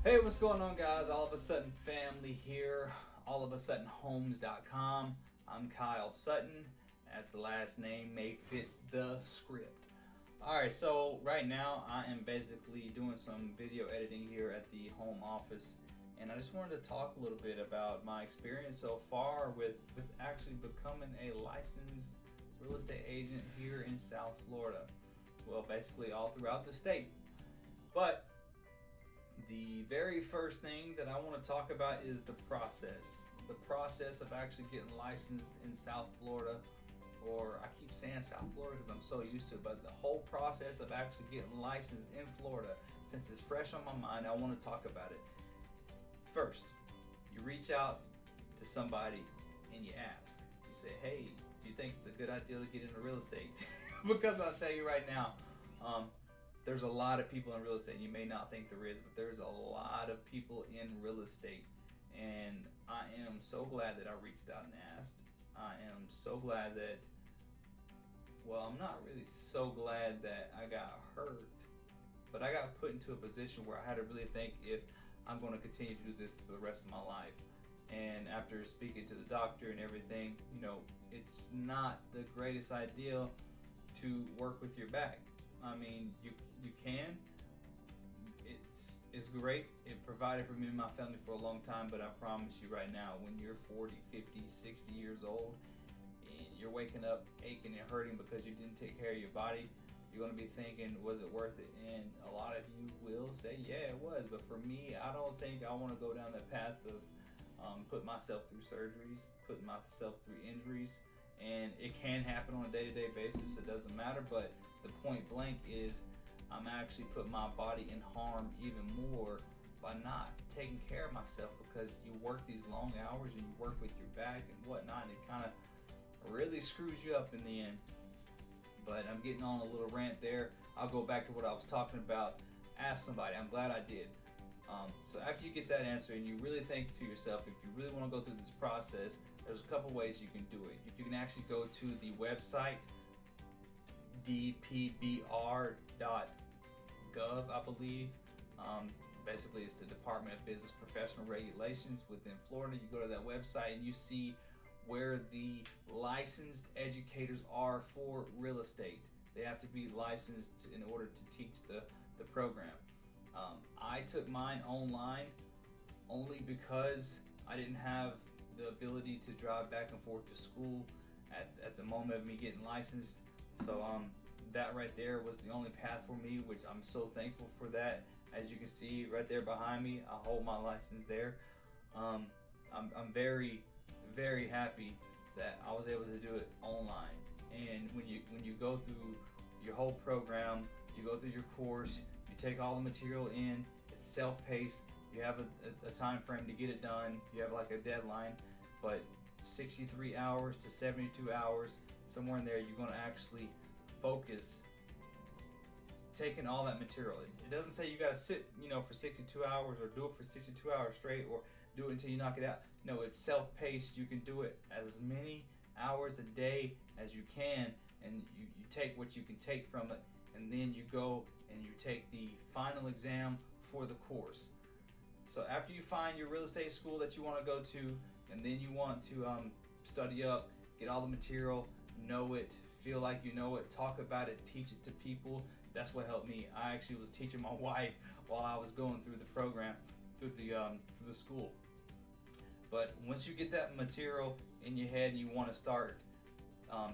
Hey, what's going on, guys? All of a Sudden family here, allofasuddenhomes.com. I'm Kyle Sutton, as the last name may fit the script. Alright, so right now I am basically doing some video editing here at the home office, and I just wanted to talk a little bit about my experience so far with actually becoming a licensed real estate agent here in South Florida. Well, basically all throughout the state. But the very first thing that I want to talk about is the process. The process of actually getting licensed in South Florida, or I keep saying South Florida because I'm so used to it, but the whole process of actually getting licensed in Florida, since it's fresh on my mind, I want to talk about it. First, you reach out to somebody and you ask. You say, hey, do you think it's a good idea to get into real estate? Because I'll tell you right now, there's a lot of people in real estate. You may not think there is, but there's a lot of people in real estate. And I am so glad that I reached out and asked. I am so glad that, well, I'm not really so glad that I got hurt, but I got put into a position where I had to really think if I'm going to continue to do this for the rest of my life. And after speaking to the doctor and everything, it's not the greatest idea to work with your back. I mean, you can. It's great. It provided for me and my family for a long time, but I promise you right now, when you're 40, 50, 60 years old and you're waking up aching and hurting because you didn't take care of your body, you're going to be thinking, was it worth it? And a lot of you will say, yeah, it was. But for me, I don't think I want to go down that path of putting myself through surgeries, putting myself through injuries. And it can happen on a day-to-day basis. It doesn't matter, but the point blank is I'm actually putting my body in harm even more by not taking care of myself, because you work these long hours and you work with your back and whatnot, and it kind of really screws you up in the end. But I'm getting on a little rant there. I'll go back to what I was talking about. Ask somebody. I'm glad I did. So after you get that answer and you really think to yourself, if you really want to go through this process, there's a couple ways you can do it. You can actually go to the website dpbr.gov, I believe. Basically, it's the Department of Business Professional Regulations within Florida. You go to that website and you see where the licensed educators are for real estate. They have to be licensed in order to teach the program. I took mine online only because I didn't have the ability to drive back and forth to school at the moment of me getting licensed. So that right there was the only path for me, which I'm so thankful for that. As you can see right there behind me, I hold my license there. I'm very, very happy that I was able to do it online. And when you go through your whole program, you go through your course, you take all the material in, it's self-paced, you have a time frame to get it done, you have like a deadline, but 63 hours to 72 hours, somewhere in there, you're going to actually focus taking all that material. It doesn't say you got to sit, for 62 hours or do it for 62 hours straight or do it until you knock it out. No, it's self-paced. You can do it as many hours a day as you can, and you take what you can take from it, and then you go and you take the final exam for the course. So after you find your real estate school that you want to go to, and then you want to study up, get all the material, know it, feel like you know it, talk about it, teach it to people. That's what helped me. I actually was teaching my wife while I was going through the program, through the school. But once you get that material in your head and you want to start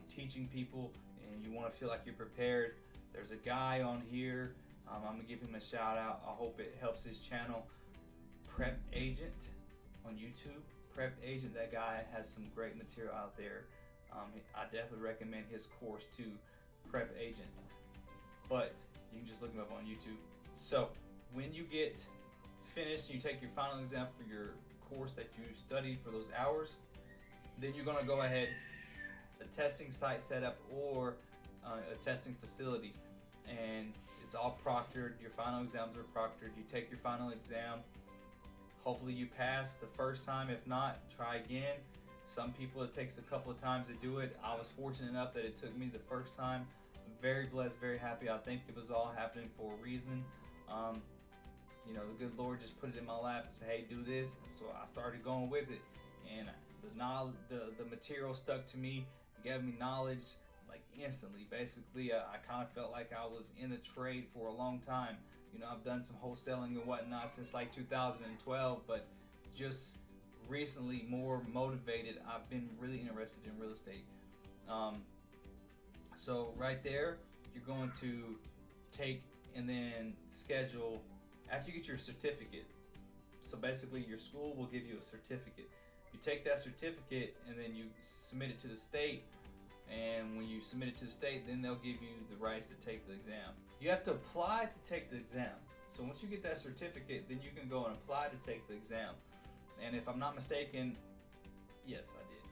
teaching people and you want to feel like you're prepared, there's a guy on here. I'm gonna give him a shout out. I hope it helps his channel. Prep Agent on YouTube. Prep Agent. That guy has some great material out there. I definitely recommend his course too, Prep Agent. But you can just look him up on YouTube. So when you get finished, you take your final exam for your course that you studied for those hours. Then you're gonna go ahead, a testing site setup or a testing facility, and it's all proctored. Your final exams are proctored. You take your final exam. Hopefully you pass the first time. If not, try again. Some people, it takes a couple of times to do it. I was fortunate enough that it took me the first time. I'm very blessed, very happy. I think it was all happening for a reason. You know, the good Lord just put it in my lap and said, hey, do this. And so I started going with it, and the material stuck to me. It gave me knowledge like instantly. Basically, I kind of felt like I was in the trade for a long time. You know, I've done some wholesaling and whatnot since like 2012, but just recently more motivated. I've been really interested in real estate. So right there, you're going to take and then schedule after you get your certificate. So basically your school will give you a certificate. You take that certificate and then you submit it to the state, and when you submit it to the state, then they'll give you the rights to take the exam. You have to apply to take the exam. So once you get that certificate, then you can go and apply to take the exam. And if I'm not mistaken, yes, I did.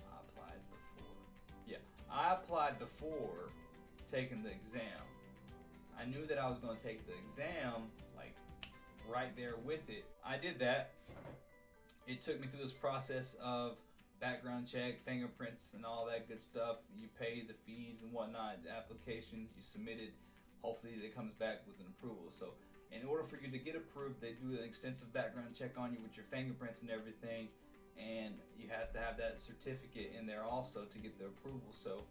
I applied before. Yeah, I applied before taking the exam. I knew that I was going to take the exam, like right there with it. I did that. It took me through this process of background check, fingerprints, and all that good stuff. You pay the fees and whatnot, the application, you submit it. Hopefully it comes back with an approval. So in order for you to get approved, they do an extensive background check on you with your fingerprints and everything, and you have to have that certificate in there also to get the approval. So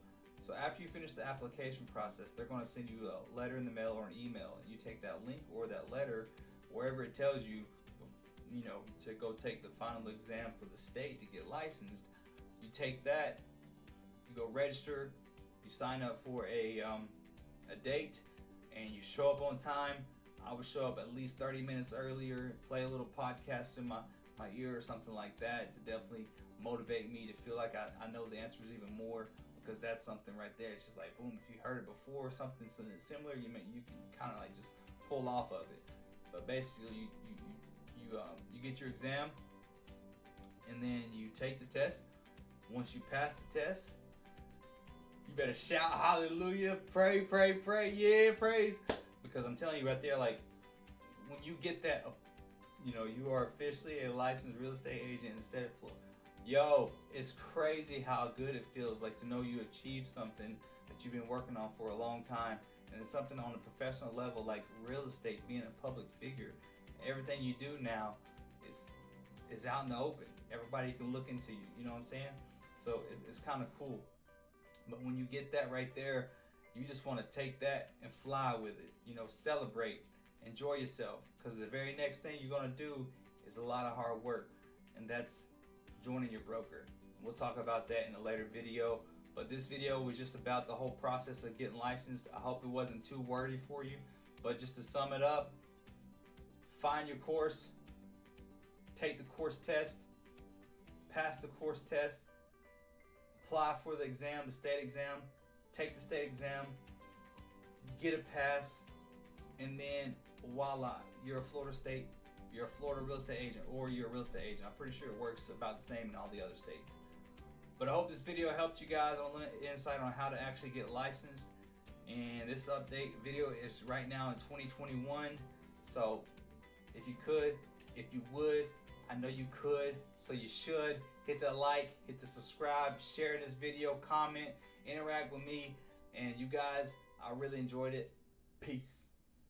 after you finish the application process, they're going to send you a letter in the mail or an email, and you take that link or that letter wherever it tells you, you know, to go take the final exam for the state to get licensed. You take that, you go register, you sign up for a date, and you show up on time. I would show up at least 30 minutes earlier, play a little podcast in my ear or something like that to definitely motivate me to feel like I know the answers even more, because that's something right there. It's just like, boom, if you heard it before or something similar, you can kind of like just pull off of it. But basically, you get your exam, and then you take the test. Once you pass the test, you better shout hallelujah, pray, yeah, praise. Because I'm telling you right there, like, when you get that, you know, you are officially a licensed real estate agent instead of yo, it's crazy how good it feels like to know you achieved something that you've been working on for a long time, and it's something on a professional level like real estate, being a public figure. Everything you do now is out in the open. Everybody can look into you, you know what I'm saying? So it's kind of cool. But when you get that right there, you just want to take that and fly with it. You know, celebrate, enjoy yourself, because the very next thing you're going to do is a lot of hard work, and that's joining your broker. We'll talk about that in a later video, but this video was just about the whole process of getting licensed. I hope it wasn't too wordy for you, but just to sum it up, find your course, take the course test, pass the course test, apply for the exam, the state exam, take the state exam, get a pass, and then voila, you're a Florida real estate agent, or you're a real estate agent. I'm pretty sure it works about the same in all the other states. But I hope this video helped you guys on insight on how to actually get licensed. And this update video is right now in 2021. So if you would, I know you could, so you should hit the like, hit the subscribe, share this video, comment, interact with me, and you guys, I really enjoyed it. Peace.